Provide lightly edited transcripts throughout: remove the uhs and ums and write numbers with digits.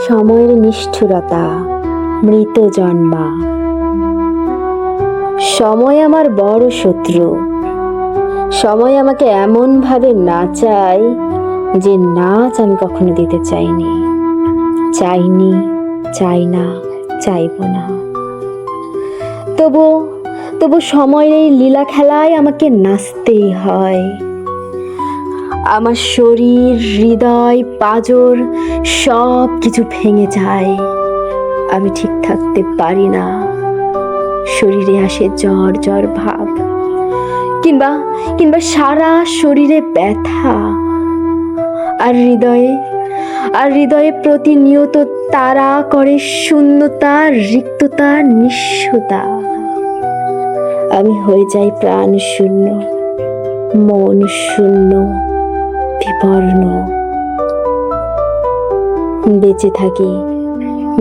সময়ের নিষ্ঠুরতা, মৃত জন্মা। সময় আমার বড় শত্রু। সময় আমাকে এমনভাবে নাচায় যে নাচ আমি কখনো দিতে চাইনি, চাই না, চাইব না। তবু সময়ের এই লীলা খেলায় আমাকে নাচতেই হয়। আমার শরীর, হৃদয়, পাঁজর সব কিছু ভেঙে যায়। আমি ঠিক থাকতে পারি না। শরীরে আসে জ্বর ভাব, কিংবা সারা শরীরে ব্যথা। আর হৃদয়ে প্রতিনিয়ত তাড়া করে শূন্যতা, রিক্ততা, নিঃস্বতা। আমি হয়ে যাই প্রাণ শূন্য, মন শূন্য, বিবর্ণ।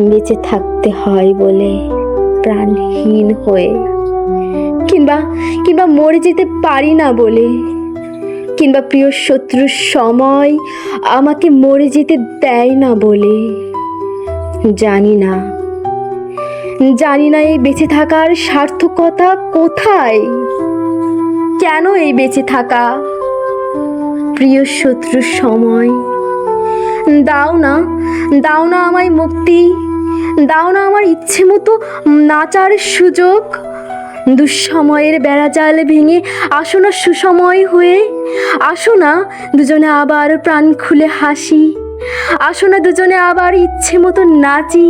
বেঁচে থাকতে হয় বলে প্রাণহীন হয়ে, কিংবা মরে যেতে পারি না বলে, কিংবা প্রিয় শত্রুর সময় আমাকে মরে যেতে দেয় না বলে। জানি না এই বেঁচে থাকার সার্থকতা কোথায়। কেন এই বেঁচে থাকা? প্রিয় শত্রুর সময়, দাও না আমায় মুক্তি, দাও না আমার ইচ্ছে মতো নাচার সুযোগ। দুঃসময়ের বেড়াজাল ভেঙে আসো না সুসময় হয়ে। আসো না দুজনে আবার প্রাণ খুলে হাসি। আসো না দুজনে আবার ইচ্ছে মতো নাচি,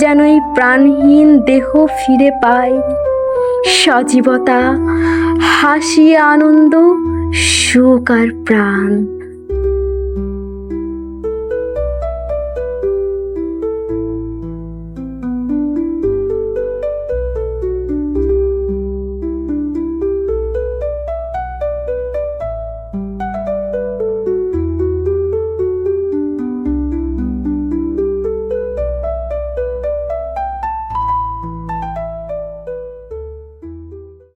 যেন এই প্রাণহীন দেহ ফিরে পায় সজীবতা, হাসি, আনন্দ, সুখ আর প্রাণ।